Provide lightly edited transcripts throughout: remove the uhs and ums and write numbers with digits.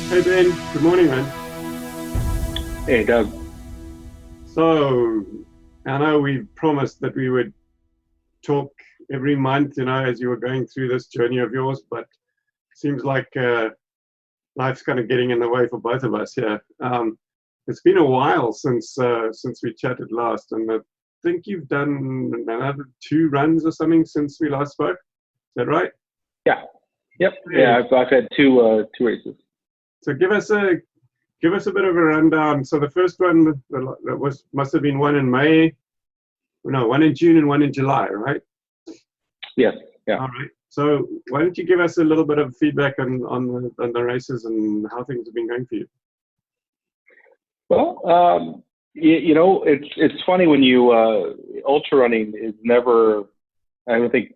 Hey Ben, good morning, man. Hey, Doug. So, I know we promised that we would talk every month, as you were going through this journey of yours, but seems like life's kind of getting in the way for both of us here. It's been a while since we chatted last, and I think you've done another two runs or something since we last spoke. Is that right? Yeah. Yep. Hey, Yeah. I've had two races. so give us a bit of a rundown. So the first one that was must have been one in May. No, one in June and one in July, right? Yes. Yeah. All right. So why don't you give us a little bit of feedback on the races and how things have been going for you? Well, it's funny when you ultra running is never. I don't think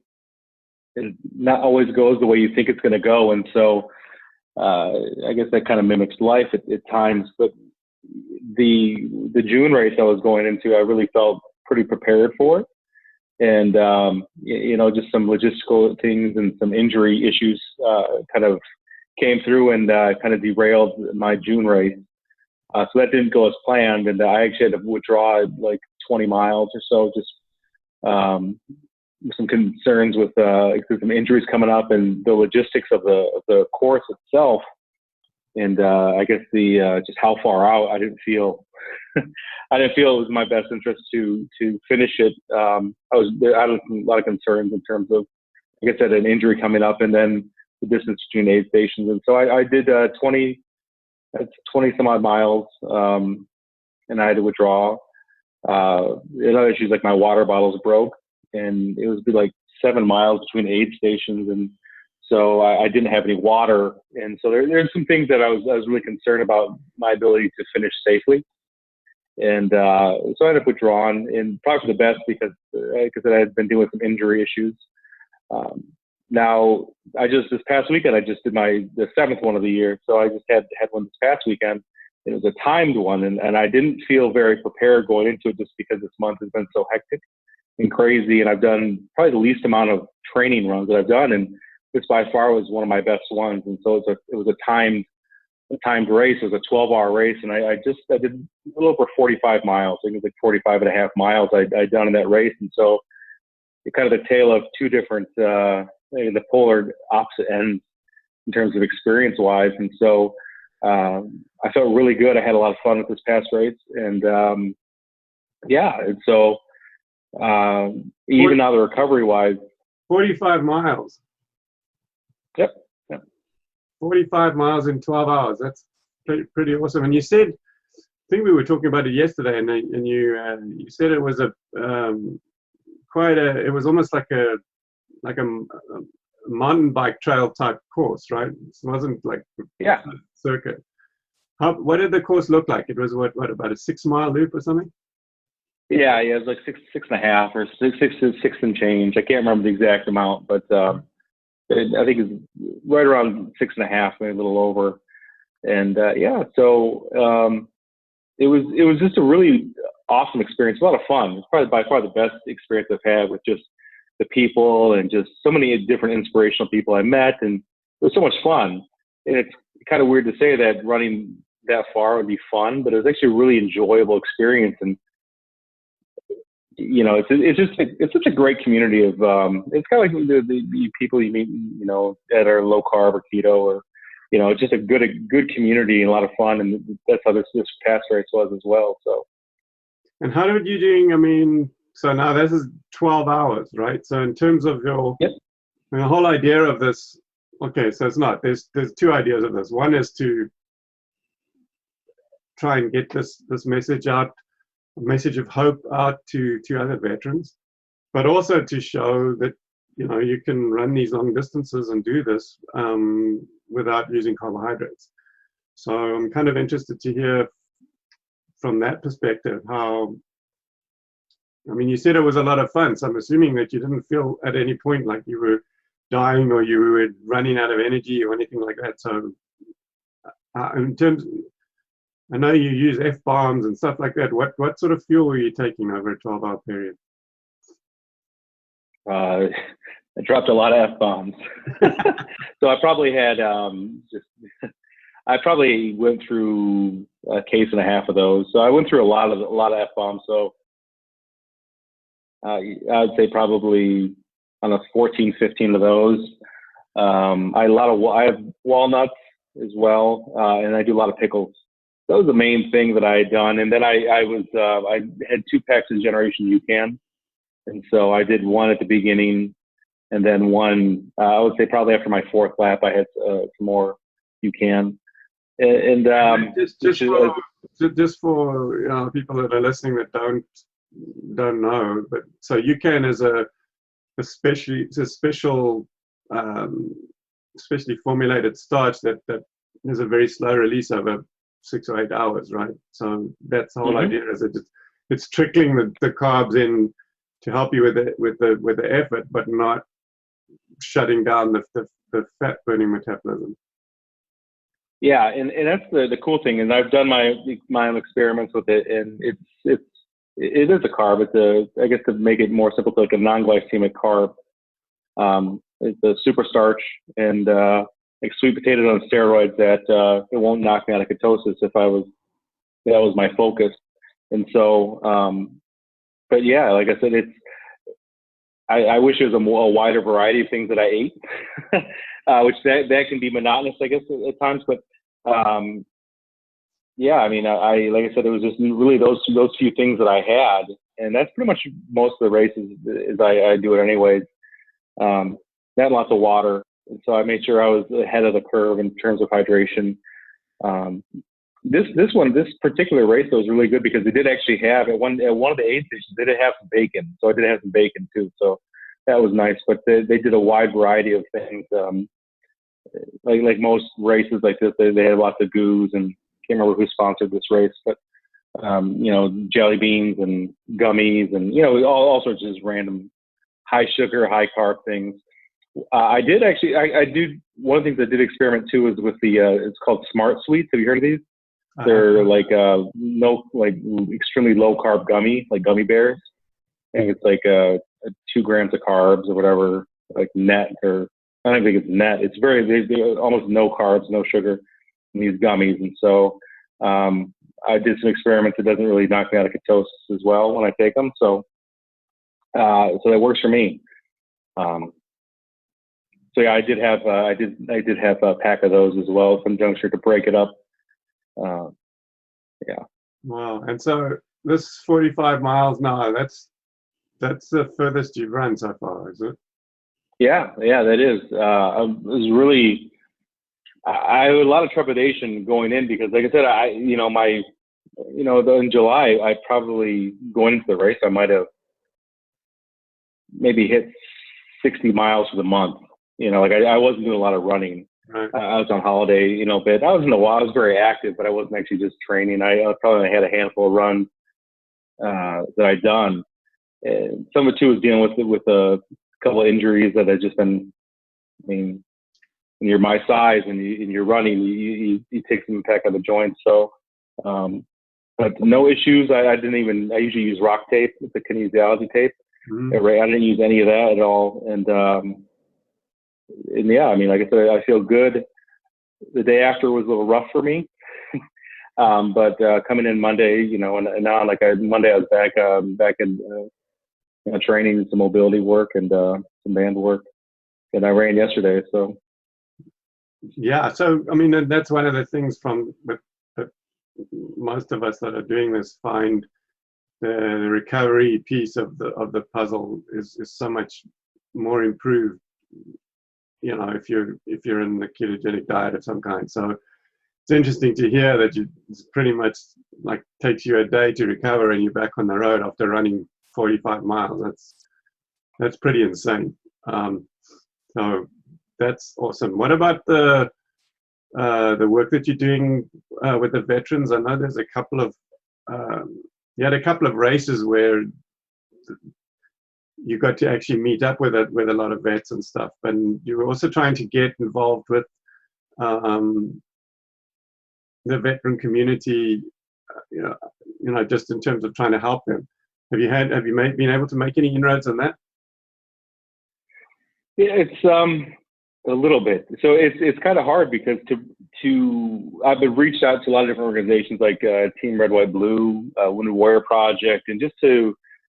it not always goes the way you think it's going to go, and so I guess that kind of mimics life at times. But the June race I was going into, I really felt pretty prepared for it. And just some logistical things and some injury issues kind of came through and kind of derailed my June race. So that didn't go as planned, and I actually had to withdraw like 20 miles or so, just um, some concerns with some injuries coming up and the logistics of the course itself, and I guess the just how far out I didn't feel. I didn't feel it was in my best interest to finish it. I had a lot of concerns in terms of, like I said, an injury coming up, and then the distance between aid stations. And so I did 20 some odd miles, and I had to withdraw. Another issue is like my water bottles broke, and it was like 7 miles between aid stations, and so I didn't have any water. And so there's some things that I was really concerned about my ability to finish safely. And so I ended up withdrawing, and probably for the best because, like I said, I had been dealing with some injury issues. Um, Now, this past weekend, I just did the seventh one of the year. So I just had one this past weekend. It was a timed one, and I didn't feel very prepared going into it just because this month has been so hectic and crazy. And I've done probably the least amount of training runs that I've done, and this by far was one of my best ones. And so it was a timed race. It was a 12-hour race, and I did a little over 45 miles. I think it was like 45 and a half miles I'd done in that race. And so it's kind of the tale of two different, maybe the polar opposite ends in terms of experience-wise. And so I felt really good. I had a lot of fun with this past race, and yeah. And so even now, the recovery-wise, 45 miles. yep. Yep. 45 miles in 12 hours. That's pretty awesome. And you said, I think we were talking about it yesterday, and you said it was it was almost like a mountain bike trail type course, right? It wasn't like a Yeah. circuit. What did the course look like? It was what about a 6 mile loop or something? Yeah, yeah, it was like six and a half or six and change. I can't remember the exact amount, but I think it's right around six and a half, maybe a little over. And yeah, so it was just a really awesome experience, a lot of fun. It's probably by far the best experience I've had with just the people and just so many different inspirational people I met, and it was so much fun. And it's kind of weird to say that running that far would be fun, but it was actually a really enjoyable experience. And it's such a great community of it's kind of like the people you meet that are low carb or keto, or it's just a good community and a lot of fun. And that's how this past race was as well. So And how did you doing? I mean, so now this is 12 hours, right? So in terms of yep. the whole idea of this, okay, so it's not, there's two ideas of this. One is to try and get this message out, a message of hope out to other veterans, but also to show that you can run these long distances and do this without using carbohydrates. So I'm kind of interested to hear from that perspective how. I mean, you said it was a lot of fun, so I'm assuming that you didn't feel at any point like you were dying or you were running out of energy or anything like that. So, in terms, I know you use F-bombs and stuff like that. What sort of fuel were you taking over a 12-hour period? I dropped a lot of F bombs. So I probably had just I probably went through a case and a half of those. So I went through a lot of F-bombs. So I'd say probably on a 14, 15 of those. I have walnuts as well, and I do a lot of pickles. That was the main thing that I had done. And then I had 2 packs of Generation UCAN. And so I did one at the beginning, and then one, I would say probably after my 4th lap, I had some more UCAN. And just for people that are listening that don't know, but so UCAN is a special specially formulated starch that is a very slow release over 6 or 8 hours, right? So that's the whole idea, is it's trickling the carbs in to help you with the effort, but not shutting down the fat burning metabolism. Yeah, and that's the cool thing. And I've done my own experiments with it, and it is a carb. I guess to make it more simple, it's like a non-glycemic carb. It's a super starch, and like sweet potato on steroids that it won't knock me out of ketosis if that was my focus. And so, but yeah, like I said, I wish there was a wider variety of things that I ate, which that can be monotonous, I guess, at times. But yeah, I mean, I like I said, it was just really those few things that I had, and that's pretty much most of the races. I do it anyways. I had lots of water, and so I made sure I was ahead of the curve in terms of hydration. This particular race though was really good because they did actually have at one of the aid stations they did have some bacon, so I did have some bacon too. So that was nice. But they did a wide variety of things. Like most races like this, they had lots of goos, and I can't remember who sponsored this race, but jelly beans and gummies and all sorts of just random high sugar, high carb things. I did actually. I do. One of the things I did experiment too is with the. It's called Smart Sweets. Have you heard of these? They're like extremely low carb gummy, like gummy bears. I think it's like 2 grams of carbs or whatever, like net, or I don't think it's net. It's they're almost no carbs, no sugar in these gummies. And so I did some experiments. It doesn't really knock me out of ketosis as well when I take them. So that works for me. So yeah, I did have a pack of those as well, some juncture to break it up. Yeah. Wow. And so this 45 miles now, that's the furthest you've run so far, is it? Yeah, that is. I had a lot of trepidation going in because, like I said, in July, I probably going into the race, I might have maybe hit 60 miles for the month. I wasn't doing a lot of running. Right. I was on holiday, but I was very active, but I wasn't actually just training. I probably had a handful of runs that I'd done. And some of it too was dealing with a couple of injuries that had just been. I mean, when you're my size and you're running, you take some impact on the joints. So, but no issues. I usually use rock tape, the kinesiology tape. Mm-hmm. I didn't use any of that at all. And yeah, I mean, like I said, I feel good. The day after was a little rough for me, but coming in Monday, and now Monday I was back in training, some mobility work and some band work, and I ran yesterday. So yeah, so I mean that's one of the things that most of us that are doing this find the recovery piece of the puzzle is so much more improved. If you're in the ketogenic diet of some kind. So it's interesting to hear that it's pretty much like takes you a day to recover and you're back on the road after running 45 miles. That's pretty insane. So that's awesome. What about the work that you're doing with the veterans? I know there's a couple of you had a couple of races where you got to actually meet up with a lot of vets and stuff, but you were also trying to get involved with the veteran community, just in terms of trying to help them. Have you been able to make any inroads on that? Yeah, it's a little bit. So it's kind of hard because I've been reached out to a lot of different organizations like Team Red, White, Blue, Wounded Warrior Project, and just to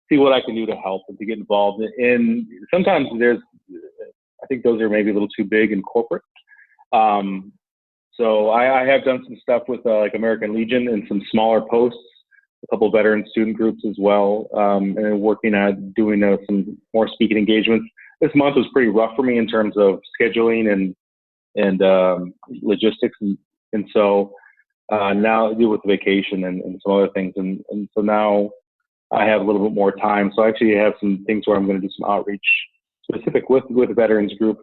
see what I can do to help and to get involved. And sometimes I think those are maybe a little too big and corporate. So I have done some stuff with like American Legion and some smaller posts, a couple of veteran student groups as well, and working at doing some more speaking engagements. This month was pretty rough for me in terms of scheduling and logistics, and so now I deal with the vacation and some other things, and so now I have a little bit more time. So I actually have some things where I'm going to do some outreach specific with the veterans group.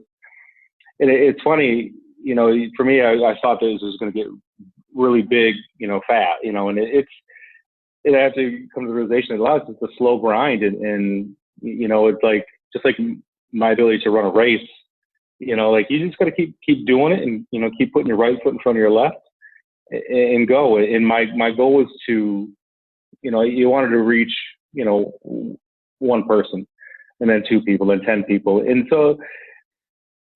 And it's funny, you know, for me, I thought this was going to get really big, you know, fat, you know, and it had to come to the realization that a lot of it's a slow grind, and you know, it's like just like my ability to run a race. You know, like you just got to keep doing it, and you know, keep putting your right foot in front of your left, and go. And my goal was to, you know, you wanted to reach, you know, one person, and then 2 people, then 10 people, and so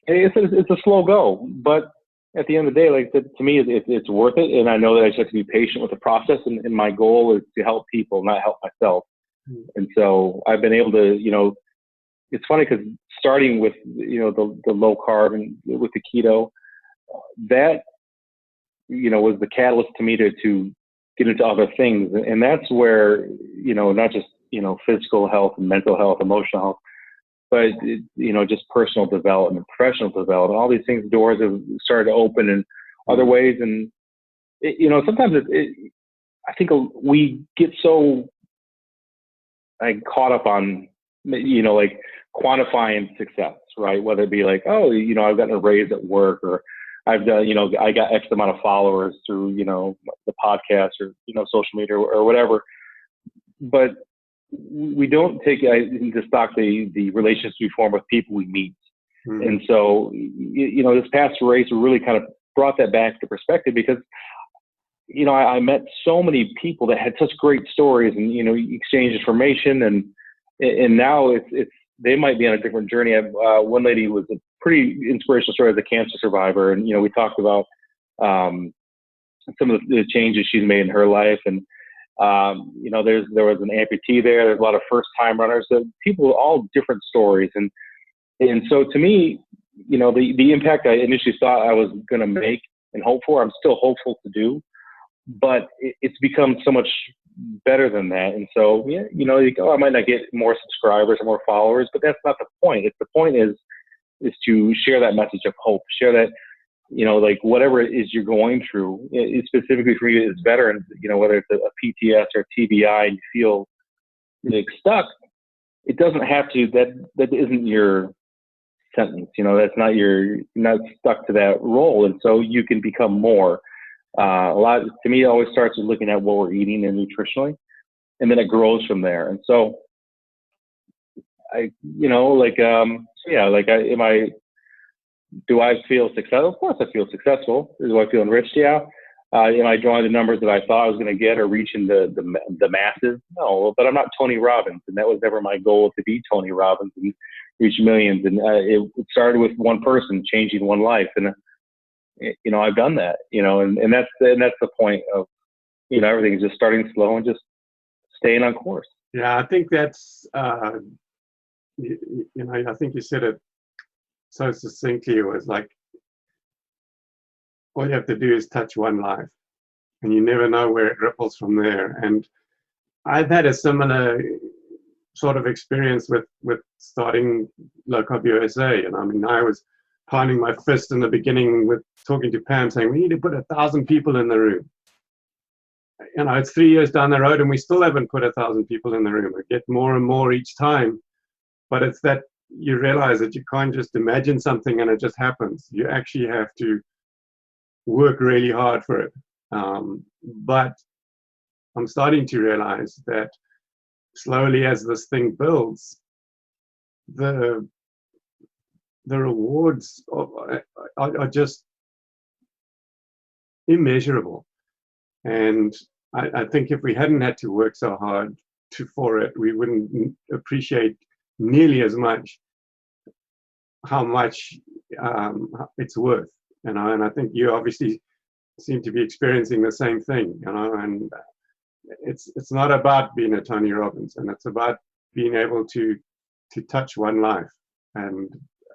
it's a slow go. But at the end of the day, like to me, it's worth it, and I know that I just have to be patient with the process. And my goal is to help people, not help myself. And so I've been able to, you know. It's funny because starting with, you know, the low carb and with the keto, that, you know, was the catalyst to me to get into other things. And that's where, you know, not just, you know, physical health and mental health, emotional health, but, you know, just personal development, professional development, all these things, doors have started to open in other ways. And, you know, sometimes I think we get so like caught up on, you know, like quantifying success, right? Whether it be like, oh, you know, I've gotten a raise at work, or I've done, you know, I got X amount of followers through, you know, the podcast, or, you know, social media, or whatever. But we don't take into stock the relationships we form with people we meet. And so, you know, this past race really kind of brought that back to perspective, because, you know, I met so many people that had such great stories, and, you know, exchange information, and now it's they might be on a different journey. One lady was a pretty inspirational story as a cancer survivor, and, you know, we talked about some of the changes she's made in her life, and you know, there was an amputee there. There's a lot of first-time runners, so people with all different stories, and so to me, you know, the impact I initially thought I was going to make and hope for, I'm still hopeful to do, but it's become so much better than that. And so, yeah, you know, I might not get more subscribers or more followers, but that's not the point. The point is to share that message of hope, share that, you know, like whatever it is you're going through, specifically for you as veterans, you know, whether it's a PTS or TBI, and you feel like stuck, it doesn't have to, that isn't your sentence, you know, that's not you're not stuck to that role. And so you can become more. To me, it always starts with looking at what we're eating and nutritionally, and then it grows from there. And so you know, like, yeah, like do I feel successful? Of course I feel successful. Do I feel enriched? Yeah. Am I drawing the numbers that I thought I was going to get, or reaching the masses? No, but I'm not Tony Robbins, and that was never my goal, to be Tony Robbins and reach millions. And it started with one person changing one life, and you know, I've done that. You know, and that's the point of, you know, everything is just starting slow and just staying on course. Yeah, I think that's you know, I think you said it so succinctly. It was like, all you have to do is touch one life, and you never know where it ripples from there. And I've had a similar sort of experience with starting LowCarbUSA. And I mean, I was pounding my fist in the beginning with talking to Pam, saying we need to put 1,000 people in the room. You know, it's 3 years down the road, and we still haven't put 1,000 people in the room. We get more and more each time. But it's that you realize that you can't just imagine something and it just happens. You actually have to work really hard for it. But I'm starting to realize that slowly, as this thing builds, the rewards are just immeasurable. And I think if we hadn't had to work so hard for it, we wouldn't appreciate nearly as much how much it's worth. You know, and I think you obviously seem to be experiencing the same thing, you know. And it's not about being a Tony Robbins, and it's about being able to touch one life. And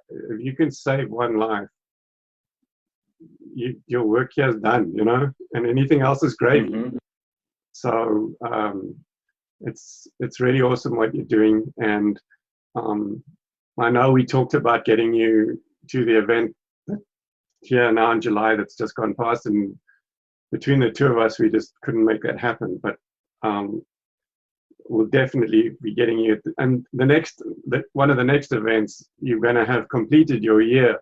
if you can save one life, your work here is done, you know, and anything else is gravy. Mm-hmm. So it's really awesome what you're doing. And I know we talked about getting you to the event here now in July that's just gone past, and between the two of us, we just couldn't make that happen. But we'll definitely be getting you. And one of the next events, you're going to have completed your year.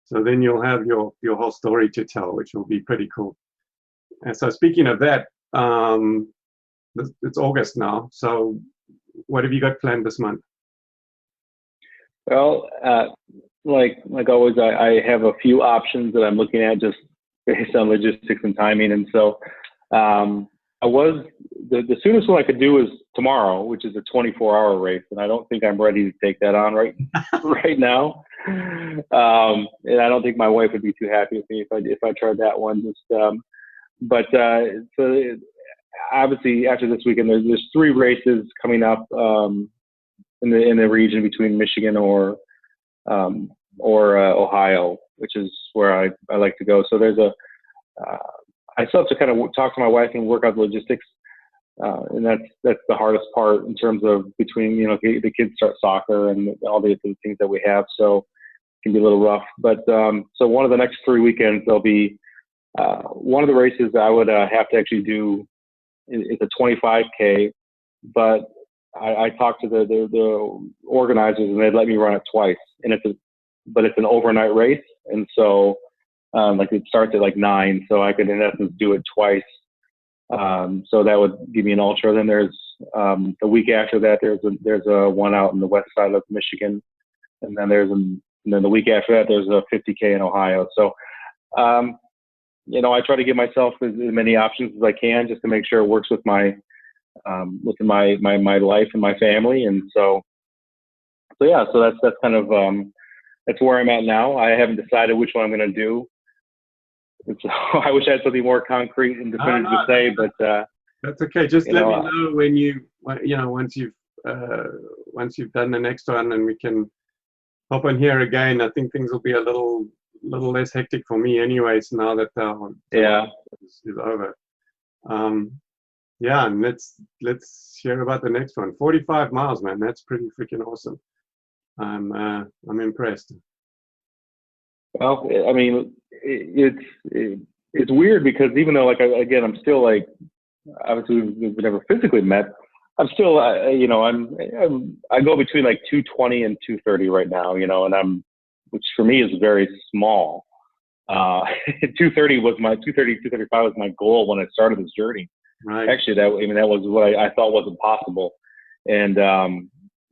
So then you'll have your whole story to tell, which will be pretty cool. And so speaking of that, it's August now. So what have you got planned this month? Well, like always, I have a few options that I'm looking at just based on logistics and timing. And so the soonest one I could do is tomorrow, which is a 24-hour race. And I don't think I'm ready to take that on right now. And I don't think my wife would be too happy with me if I tried that one. But so obviously after this weekend, there's 3 races coming up in the region between Michigan or Ohio, which is where I like to go. So I still have to kind of talk to my wife and work out the logistics. And that's the hardest part in terms of between, you know, the kids start soccer and all the things that we have. So it can be a little rough. But so one of the next 3 weekends, there'll be one of the races that I would have to actually do is a 25K. But I talked to the organizers and they'd let me run it twice. And it's an overnight race. And so like it starts at like 9. So I could in essence do it twice. So that would give me an ultra. Then there's the week after that, there's a one out in the west side of Michigan, and then then the week after that there's a 50K in Ohio. So you know, I try to give myself as many options as I can just to make sure it works with my life and my family. And so yeah, so that's kind of that's where I'm at now. I haven't decided which one I'm going to do. So I wish I had something more concrete and definitive to say, but that's okay. Just let me know when once you've done the next one, and we can hop on here again. I think things will be a little less hectic for me, anyways. Now that is over. Yeah, and let's hear about the next one. 45 miles, man. That's pretty freaking awesome. I'm impressed. Well, I mean, it's weird because even though, like, I'm still like, obviously we've never physically met. I'm still, you know, I go between like 220 and 230 right now, you know, and which for me is very small. 235 was my goal when I started this journey. Right. Actually, that was what I thought wasn't possible. And,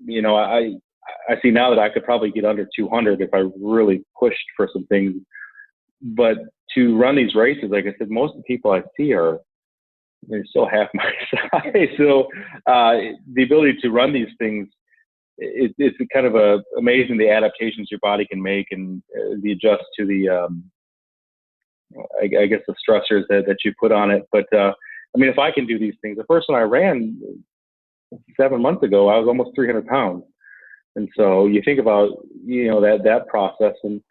you know, I see now that I could probably get under 200 if I really pushed for some things. But to run these races, like I said, most of the people I see they're still half my size. So the ability to run these things, it's kind of amazing the adaptations your body can make and the adjust to the, I guess, the stressors that you put on it. But I mean, if I can do these things, the first one I ran 7 months ago, I was almost 300 pounds. And so you think about, you know, that process, and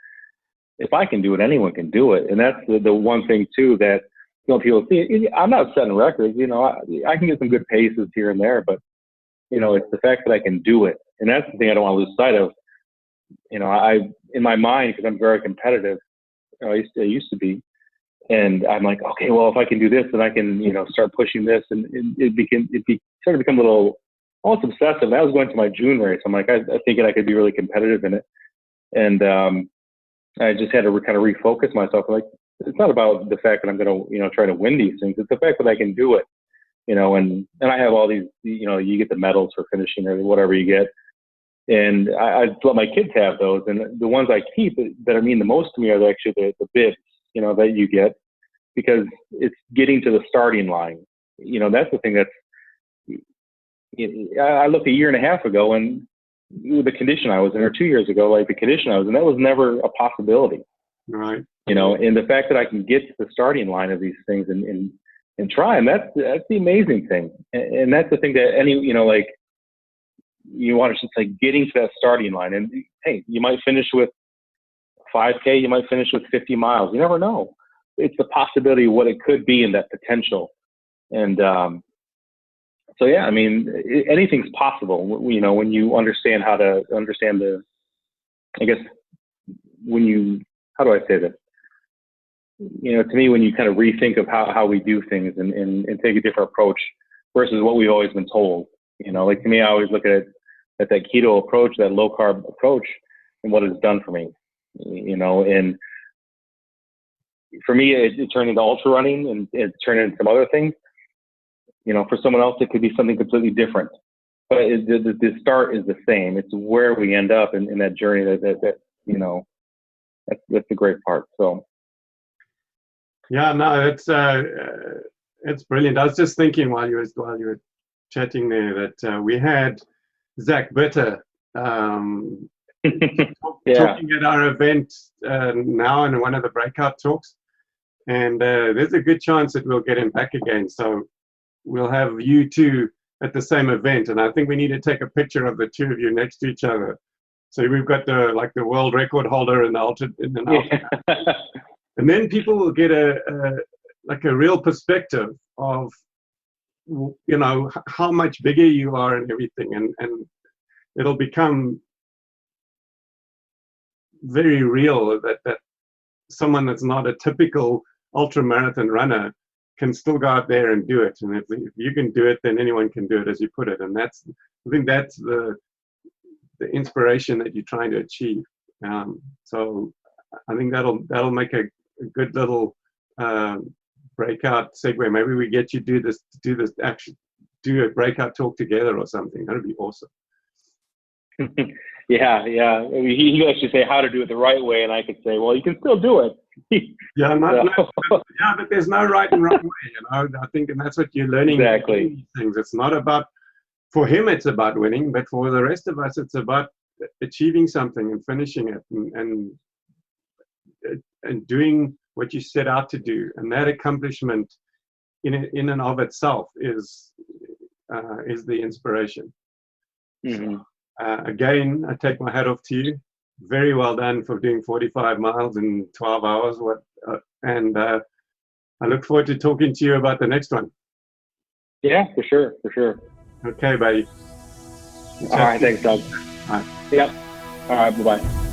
if I can do it, anyone can do it. And that's the one thing too that, you know, people see. I'm not setting records, you know, I can get some good paces here and there, but you know, it's the fact that I can do it, and that's the thing I don't want to lose sight of. You know, in my mind, because I'm very competitive, you know, I used to be, and I'm like, okay, well, if I can do this, then I can, you know, start pushing this, and it started to become a little almost obsessive. And I was going to my June race. I'm like, I thinking I could be really competitive in it. And I just had to kind of refocus myself. Like, it's not about the fact that I'm going to, you know, try to win these things. It's the fact that I can do it, you know, and I have all these, you know, you get the medals for finishing or whatever you get. And I let my kids have those. And the ones I keep that mean the most to me are actually the bibs, you know, that you get, because it's getting to the starting line. You know, that's the thing that's, I looked a year and a half ago, and the condition I was in, or 2 years ago, like the condition I was in, that was never a possibility. Right. you know, and the fact that I can get to the starting line of these things and try them, that's the amazing thing. And that's the thing that any, you know, like, you want to just like getting to that starting line, and hey, you might finish with 5K, you might finish with 50 miles. You never know. It's the possibility of what it could be and that potential. And, so yeah, I mean, anything's possible, you know, when you understand how to understand I guess how do I say this? You know, to me, when you kind of rethink of how we do things and take a different approach versus what we've always been told, you know, like to me, I always look at that keto approach, that low carb approach, and what it's done for me, you know, and for me, it turned into ultra running and it turned into some other things. You know, for someone else, it could be something completely different, but the start is the same. It's where we end up in that journey that you know, that's the great part. So. Yeah, no, it's brilliant. I was just thinking while you were chatting there that we had Zach Bitter talking at our event now in one of the breakout talks, and there's a good chance that we'll get him back again. So we'll have you two at the same event, and I think we need to take a picture of the two of you next to each other. So we've got the world record holder in an ultra. And then people will get a real perspective of, you know, how much bigger you are and everything, and it'll become very real that someone that's not a typical ultra marathon runner can still go out there and do it. And if you can do it, then anyone can do it, as you put it. And I think that's the inspiration that you're trying to achieve. So I think that'll make a good little breakout segue. Maybe we get you do a breakout talk together or something. That'd be awesome. Yeah. I mean, he actually say how to do it the right way, and I could say, well, you can still do it. But there's no right and wrong way, you know. I think, and that's what you're learning. Exactly. These things. It's not about, for him, it's about winning, but for the rest of us, it's about achieving something and finishing it and doing what you set out to do. And that accomplishment in and of itself is the inspiration. Mm-hmm. Again, I take my hat off to you. Very well done for doing 45 miles in 12 hours. And I look forward to talking to you about the next one. Yeah, for sure. Okay, buddy. All right, thanks, Doug. All right. Yep. All right, bye-bye.